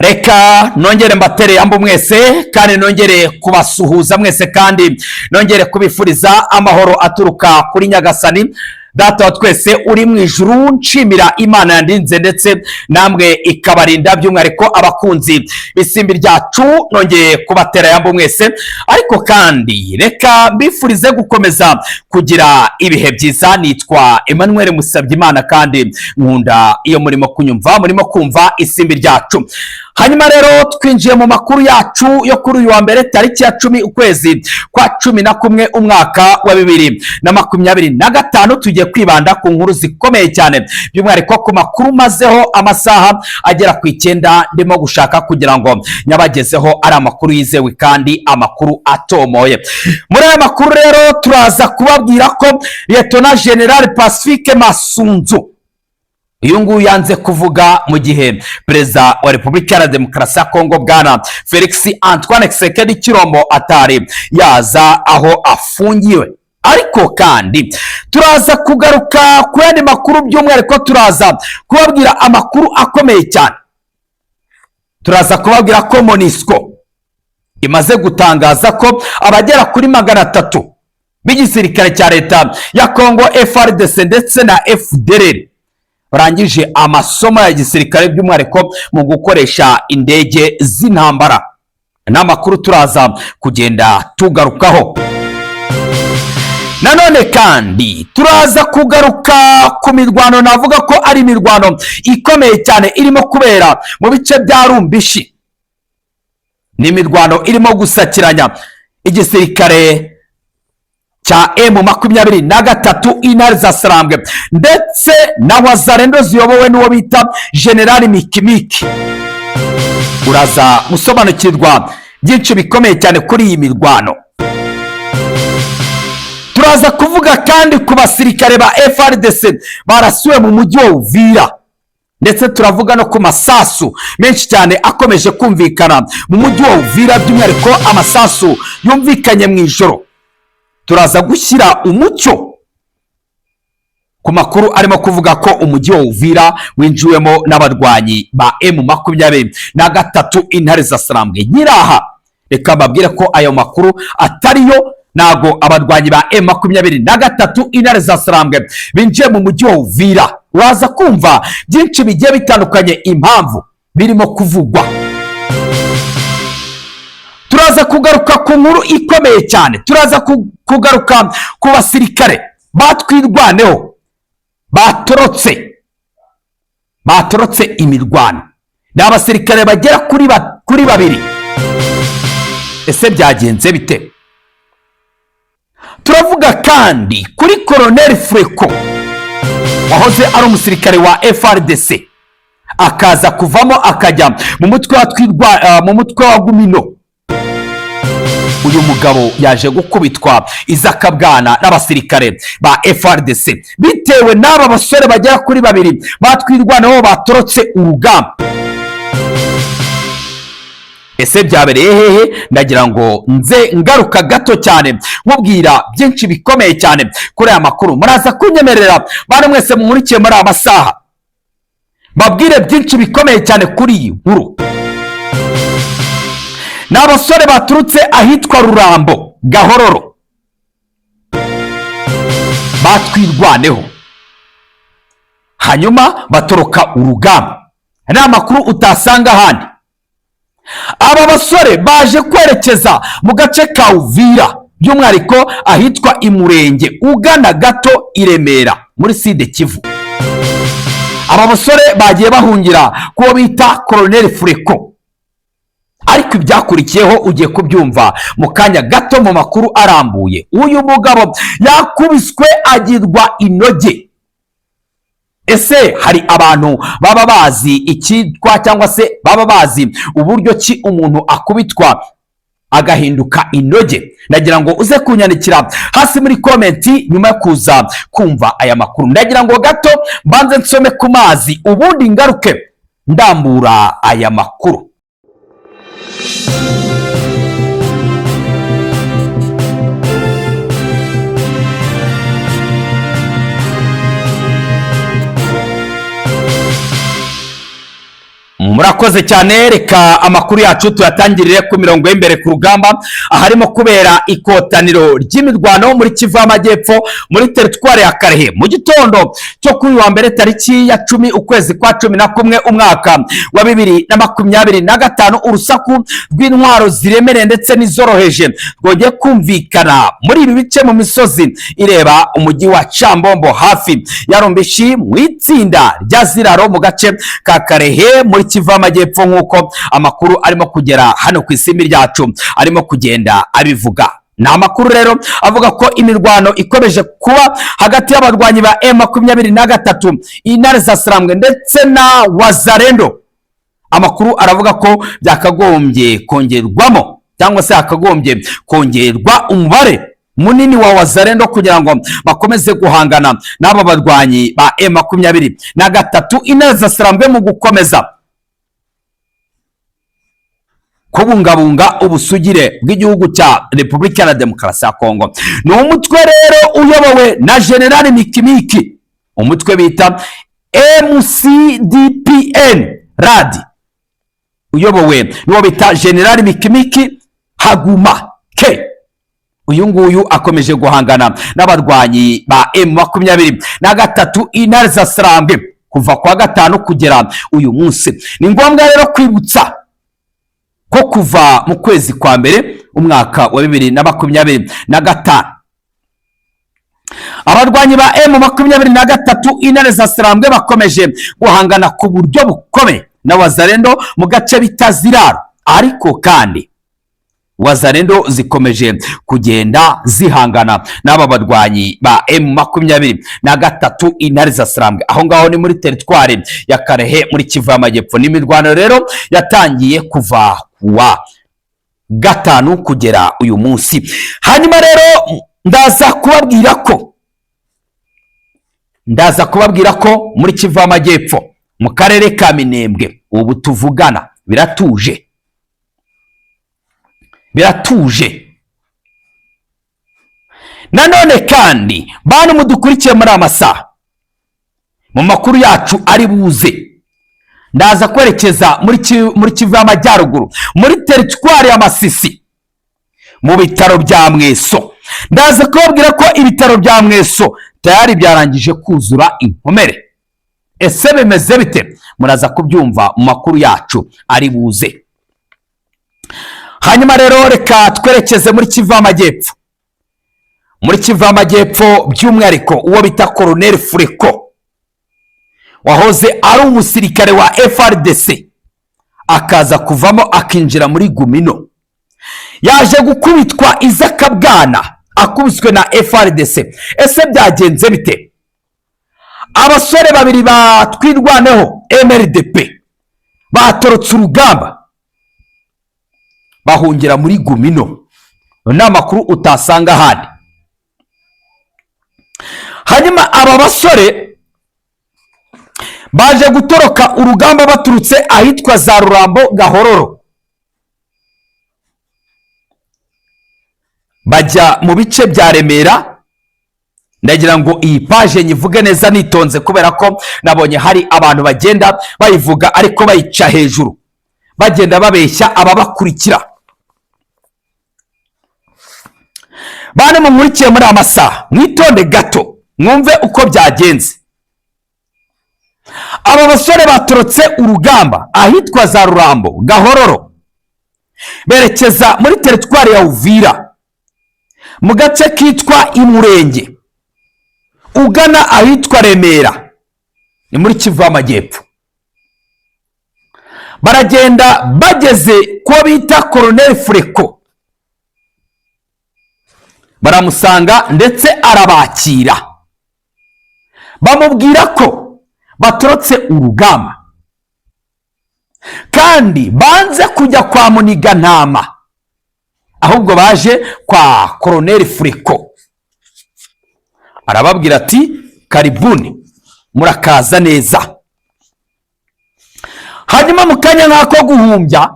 Reka nongere mbatere ambu mwese kandi nongere kubasuhuza mwese kandi nongere kubifuriza amahoro aturuka kuri Nyagasani Data wa twese uri mu ijuru. Nshimira Imana yandinze ndetse namwe ikabarinda by'umwihariko abakunzi bisimbi ryacu. Nongeye kubatera yambu mwese, ariko kandi reka mbifurize gukomeza kugira ibihe byiza. Nitwa Emmanuel Musabyimana kandi nkunda iyo murimo kunyumva, murimo kumva isimbi ryacu. Hanyuma rero twinjiye mu makuru yacu yo kuri uyu wa mbere tariki ya 10 ukwezi kwa 11 umwaka wa 2025. Tugiye kwibanda ku nkuru zikomeye cyane by'umwihariko ku makuru mazeho amasaha agera ku 9 ndimo gushaka kugira ngo nyabagezeho ari amakuru yizewe kandi amakuru atomoye. Muri aya makuru rero turaza kubabwira ko Lieutenant General Pacifique Masunzu uyu nguyu yanze kuvuga mu gihe Perezida wa Repubulika ya Demokarasi ya Kongo bwana Felix Antoine Tshisekedi Chilombo atari yaza aho afungiwe. Ariko kandi turaza kugaruka ku yandi makuru by'umwihariko turaza kubabwira amakuru akomeye cyane. Turaza kubabwira ko Monusco imaze gutangaza ko abagera kuri 300 b'igisirikare cya leta ya Kongo FARDC ndetse na FDLR barangije amasomo ya gisirikare by'umwihariko mu gukoresha indege z'intambara. N'amakuru turaza kugenda tugarukaho. Nanone kandi turaza kugaruka ku mirwano, navuga ko ari imirwano ikomeye cyane irimo kubera mu bice bya Rumbishi. Ni imirwano irimo gusakiranya igisirikare cha M23 intare za Sarambwe ndetse na wazarendo ziyobowe n'uwo bita General Mikimiki. Uraza musobanukirwa byinshi bikomeye cyane kuri iyi mirwano. Turaza kuvuga kandi ku basirikare ba FARDC barasuwe mu mujyi wa Uvira, ndetse turavuga no ku masasu menshi cyane akomeje kumvikana mu mujyi wa Uvira by'umwihariko amasasu yumvikanye mu ijoro. Turaza gushyira umucyo ku makuru arimo kuvuga ko umujyi wa Uvira winjiwemo n'abarwanyi ba M23 intare za Sarambwe. Nyiraha reka mbabwire ko ayo makuru atariyo, nago abarwanyi ba M23 intare za Sarambwe binjiye mu mujyi wa Uvira. Waza kumva byinshi bigiye bitandukanye impamvu birimo kuvugwa. Turaza kugaruka ku nkuru ikomeye cyane. Turaza kugaruka ku basirikare batwirwaneho batorotse imirwano. Ni abasirikare bagera kuri 2. Ese byagenze bite? Turavuga kandi kuri Colonel Freko wahoze ari umusirikare wa FARDC akaza kuvamo akajya mu mutwe wa Gumino. Uyu mugabo yaje gukubitwa izakabwana n'abasirikare ba FARDC bitewe n'aba basore bagera kuri 2 batwirwanaho batorotse urugamba. Ese byabereye hehe? Ndagira ngo nze ngaruka gato cyane mubwira byinshi bikomeye cyane kuri aya makuru. Muraza kunyemerera bane mwese mumurikiye muri amasaha babwire byinshi bikomeye cyane kuri iyi nkuru. N'abasore baturutse ahitwa Rurambo Gahororo batwirwaneho hanyuma batoroka urugamba. Ni amakuru utasanga ahandi. Aba basore baje kwerekeza mu gace ka Uvira by'umwihariko ahitwa Imurenge ugana gato Iremera muri Sud Kivu. Aba basore bagiye bahungira kuwo bita Colonel Freko, ariko ibyakurikiyeho ugiye kubyumva mu kanya gato mu makuru arambuye. Uyu mugabo yakubiswe agirwa inoge. Ese hari abantu baba bazi ikitwa cyangwa se baba bazi uburyo ki umuntu akubitwa agahinduka inoge? Ndagira ngo uze kunyandikira hasi muri komenti nyuma yo kuza kumva aya makuru. Ndagira ngo gato mbanze nsome ku mazi ubundi ngaruke ndambura aya makuru. Murakoze cyane. Reka amakuru yacu tuyatangirire ku mirongo y'imbere ku rugamba aharimo kubera ikotaniro ry'imirwano muri Kivu y'Amajyepfo muri teritwari ya Karere mu gitondo cyo kuri wa mbere tariki ya 10 ukwezi kwa 11 umwaka wa 2025. Urusaku rw'intwaro ziremereye ndetse n'izoroheje rwongeye kumvikana muri ibi bice mu misozi ireba umujyi wa Chambombo hafi ya Rumbishi mu itsinda rya Ziraro mu gace ka Karere muri Kivu y'Amajyepfo nk'uko amakuru arimo kugera hano ku isimbi ryacu arimo kugenda abivuga. Ni amakuru rero avuga ko imirwano ikomeje kuba hagati y'abarwanyi ba M23 intare za Sarambwe ndetse na Wazalendo. Amakuru aravuga ko byakagombye kongerwamo cyangwa se hakagombye kongerwa umubare munini wa Wazalendo kugira ngo bakomeze guhangana n'aba barwanyi ba M23 intare za Sarambwe mu gukomeza kubungabunga ubusugire bw'igihugu cya Repubulika ya Demokarasi ya Kongo. Ni umutwe rero uyobowe na General Mikimiki, umutwe bita MCDPN RAD, uyobowe n'uwo bita General Mikimiki Haguma K. Uyu nguyu akomeje guhangana n'abarwanyi ba M23 intare za Sarambwe kuva kwa gatanu kugera uyu munsi. Ni ngombwa rero kwibutsa ko kuva mu kwezi kwa mbere umwaka wa 2025 abarwanyi ba M23 intare za Sarambwe bakomeje guhangana ku buryo bukomeye na Wazalendo mu gace bita Ziraro, ariko kandi Wazalendo zikomeje kugenda zihangana n'aba barwanyi ba M23 intare za Sarambwe aho ngaho ni muri teritwari ya Karere muri Kivu y'Amajyepfo. N'imirwano rero yatangiye kuva wa gatanu kugera uyu munsi. Hanyuma rero ndaza kubabwira ko muri Kivu y'Amajyepfo mu karere ka Minembwe ubu tuvugana biratuje. Nanone kandi bantu mudukurikiye muri amasaha mu makuru yacu ari buze, ndaza kwerekeza muri Kivu y'Amajyaruguru muri teritwari ya Masisi mu bitaro bya Mweso. Ndaza kubabwira ko ibitaro bya Mweso tayari byarangije kuzura inkomere. Ese bimeze bite? Muraza kubyumva mu makuru yacu ari buze. Hanyuma rero reka twerekeze muri Kivu y'Amajyepfo. Muri Kivu y'Amajyepfo by'umwihariko uwo bita Colonel Fureko wahoze ari umusirikare wa FARDC akaza kuvamo akinjira muri Gumino, yaje gukubitwa izakabwana akubiswe na FARDC. Ese byagenze bite? Abasore babiri batwirwaneho MRDP batorotse urugamba bahungira muri Gumino. Ni amakuru utasanga handi. Hanyuma aba basore baje gutoroka urugamba baturutse ahitwa za Rurambo Gahororo bajya mu bice bya Remera. Ndagira ngo iyi page nyivuge neza nitonze kubera ko nabonye hari abantu bagenda bayivuga ariko bayica hejuru bagenda babeshya ababakurikira. Bane mumurikiye muri amasaha mwitonde gato mwumve uko byagenze. Aba basore baturutse urugamba ahitwa za Rurambo Gahororo berekeza muri teritwari ya Uvira mu gace kitwa Imurenge ugana ahitwa Remera ni muri Kivu y'Amajyepfo. Baragenda bageze ko bita Colonel Fureko baramusanga ndetse arabakira bamubwira ko baturutse urugamba kandi banze kujya kwa Muniga Ntama ahubwo baje kwa Colonel Fureko. Arababwira ati karibuni murakaza neza. Hanyuma mu kanya nk'ako guhumbya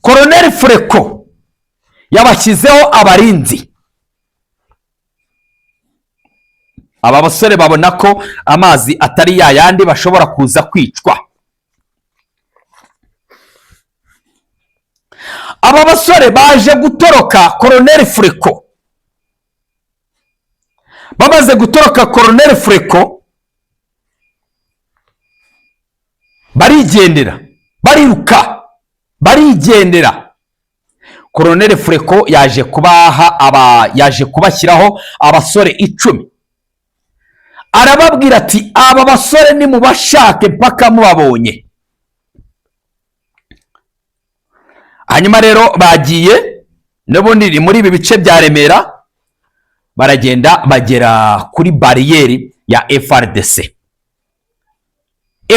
Colonel Fureko yabashyizeho abarinzi. Aba basore babona ko amazi atari yayandi bashobora kuza kwicwa. aba basore baje gutoroka Colonel Freko. Bamaze gutoroka Colonel Freko, barigendera, bariruka, barigendera. Colonel Freko yaje kubashyiraho abasore 10. Arababwira ati aba basore ni mubashake mpaka mubabonye. Hanyuma rero bagiye n'ubundi muri ibi bice bya Remera, baragenda bagera kuri bariyeri ya FARDC.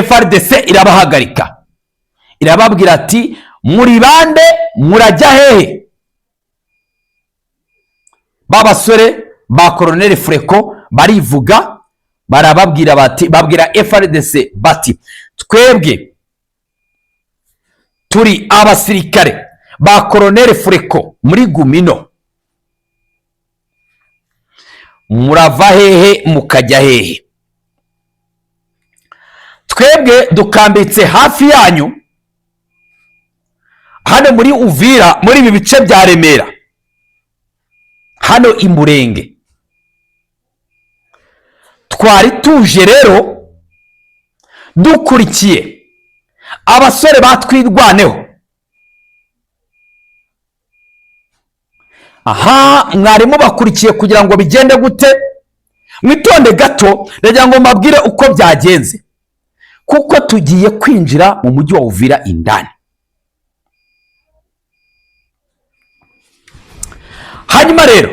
FARDC irabahagarika, irababwira ati muri bande, murajya hehe? Babasore ba Colonel Freko barivuga, barababwira bati, babwira FARDC bati twebwe turi abasirikare ba Colonel Freko muri Gumino, murava hehe mukajya hehe? Twebwe dukambitse hafi yanyu hano muri Uvira, muri ibi bice bya Remera, hano Imurenge. Twari tuje rero dukurikiye abasore batwirwaneho. Aha, mwarimu bakurikiye kugira ngo bigende gute? Mwitonde gato, ndagira ngo mbabwire uko byagenze, kuko tugiye kwinjira mu mujyi wa Uvira indani. Hanyuma rero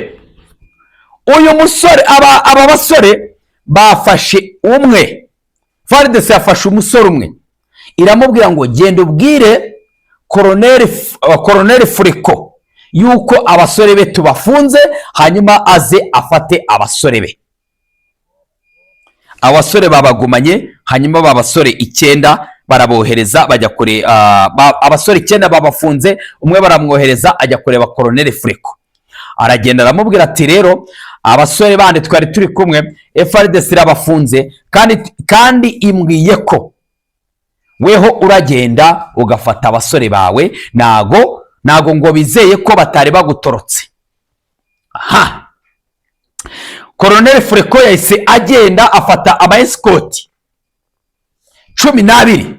uyu musore, aba basore bafashe umwe, FARDC yafashe umusore umwe, iramubwira ngo genda ubwire Colonel Freko yuko abasore be tubafunze, hanyuma aze afate abasore be. Abasore babagumanye, hanyuma babasore 9 barabohereza bajya kure. Abasore 9 babafunze, umwe baramwohereza ajya kureba Colonel Freko. Aragenda aramubwira ati rero abasore bandi twari turi kumwe, FARDC irabafunze kandi imbwiye ko weho uragenda ugafata abasore bawe, nago ngo bizeye ko batari bagutorotse. Aha, Colonel Freko yahise agenda afata aba escort 12.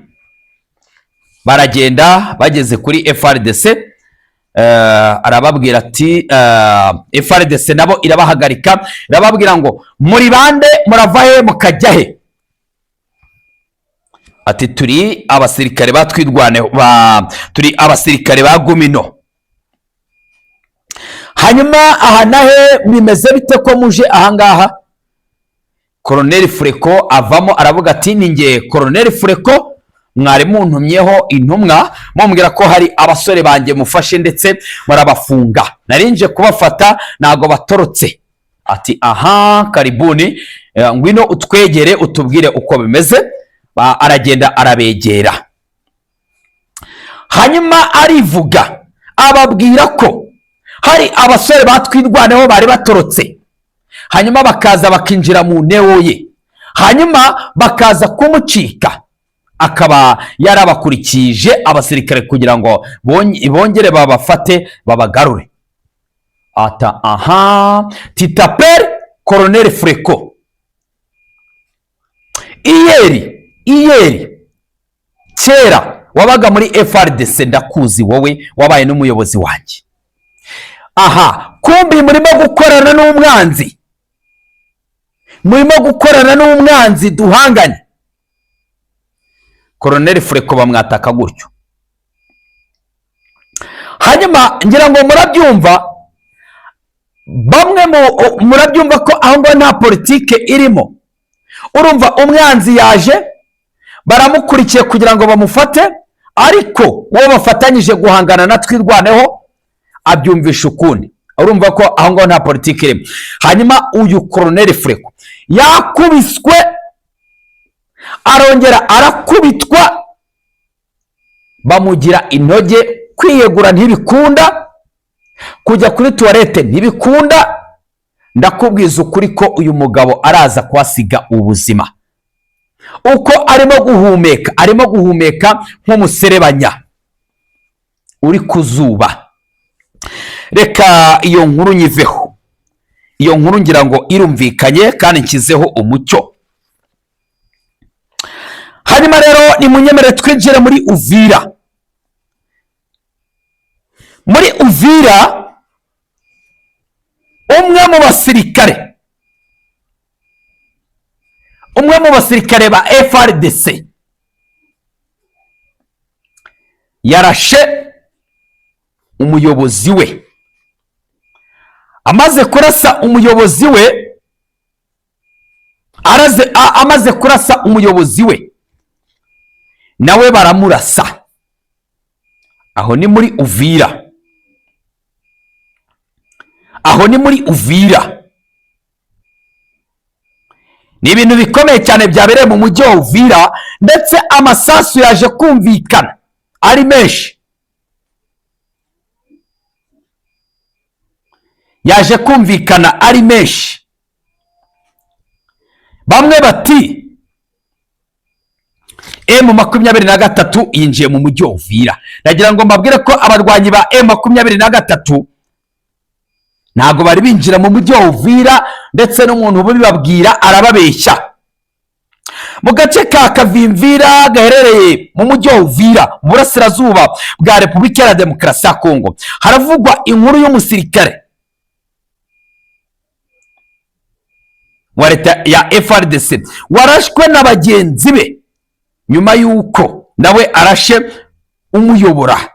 Baragenda bageze kuri FARDC, arababwira ati FARDC nabo irabahagarika, irababwira ngo muri bande, murava he mukajya he? Ati turi abasirikare batwirwaneho, turi abasirikare ba Gumino. Hanyuma aha nahe bimeze bite ko muje ahangaha? Colonel Freko avamo aravuga ati ninjye Colonel Freko, mwari muntumyeho intumwa mumbwira ko hari abasore banjye mufashe ndetse murabafunga, narinje kubafata nago batorotse. Ati aha, karibuni, ngwino utwegere utubwire uko bimeze. Aragenda arabegera, hanyuma arivuga ababwira ko hari abasore batwirwaneho bari batorotse, hanyuma bakaza bakinjira mu neo ye, hanyuma bakaza kumucika, akaba yarabakurikije abasirikare kugira ngo bongere babafate babagarure. Ata aha, titapere Colonel Freko, iyeri kera wabaga muri FARDC, ndakuzi wowe wabaye n'umuyobozi wanjye. Aha, kumbi murimo gukorana n'umwanzi, murimo gukorana n'umwanzi duhanganye. Colonel Freko bamwataka gutyo. Hanyuma ngira ngo murabyumva, bamwe murabyumva ko aho ngo nta politike irimo. Urumva umwanzi yaje, baramukurikiye kugira ngo bamufate, ariko uwo bafatanyije guhangana na twirwaneho abyumvisha ukundi. Urumva ko aho ngo nta politike irimo. Hanyuma uyu Colonel Freko yakubiswe, arongera arakubitwa, bamugira intoge, kwiyegura ntibikunda, kujya kuri toilette ntibikunda. Ndakubwiza ukuri ko uyu mugabo araza kwasiga ubuzima. Uko arimo guhumeka nk'umuserebanya uri kuzuba. reka iyo nkuru nyiveho. Iyo nkuru ngira ngo irumvikanye kandi nshyizeho umucyo. Hanyuma rero ni munyemere twinjire muri Uvira. Muri Uvira umwe mu basirikare ba FARDC yarashe umuyobozi we. Amaze kurasa umuyobozi we, amaze kurasa umuyobozi we, nawe baramurasa. Aho ni muri Uvira. Ni ibintu bikomeye cyane byabereye mu mujyi wa Uvira, ndetse amasasu yaje kumvikana ari menshi. Bamwe bati M23 yinjiye mu mujyi wa Uvira. Nagira ngo mbabwire ko abarwanyi ba M23 ntago bari binjira mu mujyi wa Uvira, ndetse n'umuntu ubibabwira arababeshya. Mu gace ka Kavimvira gaherereye mu mujyi wa Uvira mu burasirazuba bwa Repubulika ya Demokarasi ya Kongo, haravugwa inkuru y'umusirikare wa leta ya FARDC warashwe na bagenzi be nyuma y'uko nawe arashe umuyobora.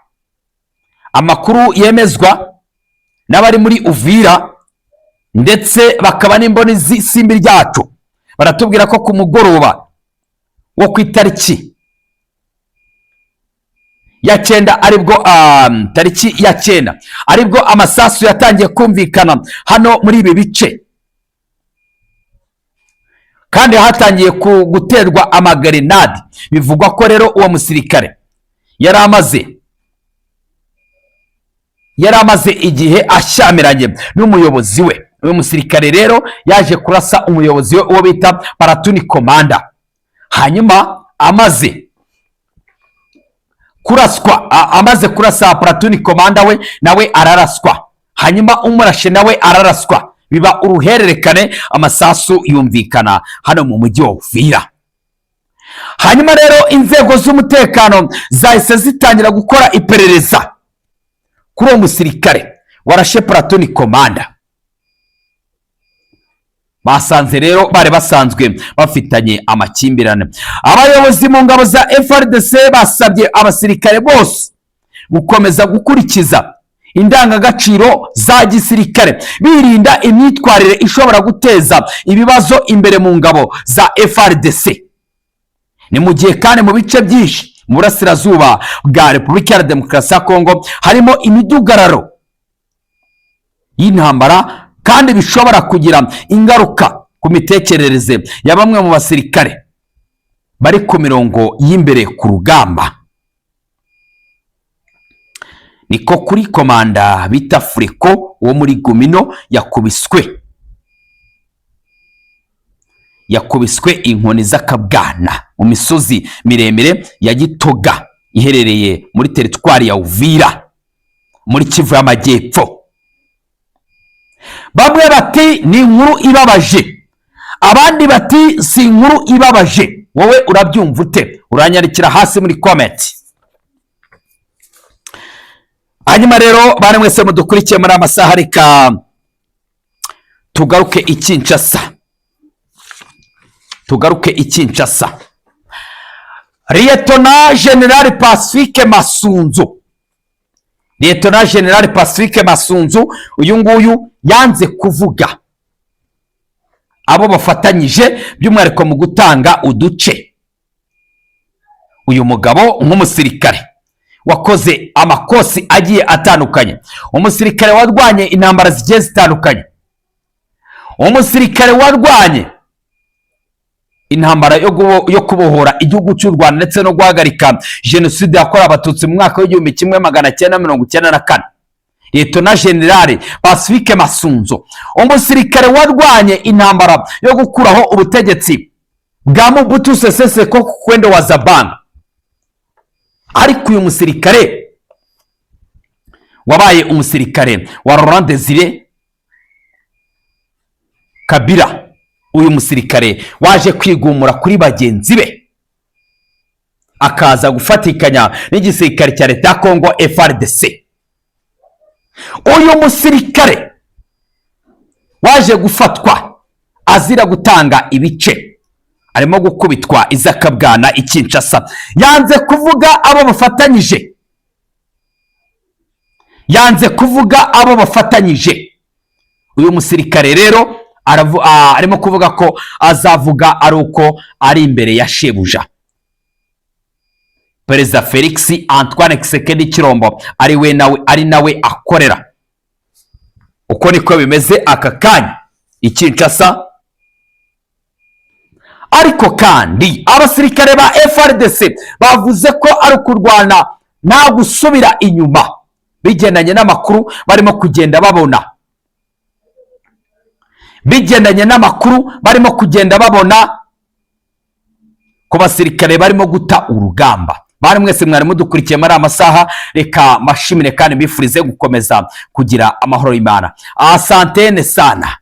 Amakuru yemezwa n'abari muri Uvira ndetse bakaba n'imboni z'isimbi ryacu, baratubwira ko ku mugoroba wo ku itariki ya 9 aribwo tariki ya 9 aribwo amasasu yatangiye kumvikana hano muri ibi bice, kandi hatangiye guterwa amagrenade. Bivugwa ko rero uwo musirikare yari amaze igihe ashyamiranye n'umuyobozi we. Uyu musirikare rero yaje kurasa umuyobozi we uwo bita paratuni komanda. Hanyuma amaze kurasa paratuni komanda we, nawe araraswa. Hanyuma umurashe nawe araraswa. Biba uruhererekane, amasasu yumvikana hano mu mujyi wa Uvira. Hanyuma rero inzego z'umutekano zahise zitangira gukora iperereza kuri uwo musirikare warashe paratuni komanda. Basanze rero bari basanzwe bafitanye amakimbirane. Abayobozi mu ngabo za FARDC basabye abasirikare bose gukomeza gukurikiza indangagaciro za gisirikare, birinda imyitwarire ishobora guteza ibibazo imbere mu ngabo za FARDC. Ni mu gihe kandi mu bice byinshi mu burasirazuba bwa Repubulika ya Demokarasi ya Kongo harimo imidugararo y'intambara, kandi bishobora kugira ingaruka ku mitekerereze ya bamwe mu basirikare bari ku mirongo y'imbere ku rugamba. Niko kuri komanda bita Freko wo muri Gumino yakubiswe inkoni z'akabwana mu misozi miremire ya Gitoga iherereye muri teritwari ya Uvira muri Kivu y'Amajyepfo. Bamwe bati ni inkuru ibabaje, abandi bati si inkuru ibabaje. Wowe urabyumva ute? Uranyarikira hasi muri comment. Hanyuma rero bari mwese mudukurikiye muri amasaha, reka tugaruke i Kinshasa. Lieutenant General Pacifique Masunzu uyu nguyu yanze kuvuga abo bafatanyije by'umwihariko mu gutanga uduce. Uyu mugabo nk'umusirikare wakoze amakosi agiye atandukanye, umusirikare warwanye intambara zigiye zitandukanye, umusirikare warwanye intambara yo kubohora igihugu cy'u Rwanda ndetse no guhagarika jenoside yakorewe abatutsi mu mwaka w'1994. Lieutenant General Pacifique Masunzu, umusirikare warwanye intambara yo gukuraho ubutegetsi bwa Mobutu Sese Seko kwendo wa Zabanga. Ariko uyu musirikare wabaye umusirikare wa Laurent Desire Kabila. Uyu musirikare waje kwigumura kuri bagenzi be akaza gufatikanya n'igisirikare cya leta ya Kongo FARDC. Uyu musirikare waje gufatwa azira gutanga ibice, arimo gukubitwa izakabwana i Kinshasa. Yanze kuvuga abo bafatanyije, yanze kuvuga abo bafatanyije. Uyu musirikare rero arimo kuvuga ko azavuga ari uko ari imbere ya shebuja Perezida Felix Antoine Tshisekedi Chilombo ari nawe akorera. Uko niko bimeze aka kanya i Kinshasa. Ariko kandi abasirikare ba FARDC bavuze ko ari kurwana nta gusubira inyuma, bigendanye n'amakuru barimo kugenda babona, bigendanye n'amakuru barimo kugenda babona ko basirikare barimo guta urugamba. Bari mwese mwari mudukurikiye muri amasaha, reka mashimire kandi mbifurize gukomeza kugira amahoro y'Imana. Asantene sana.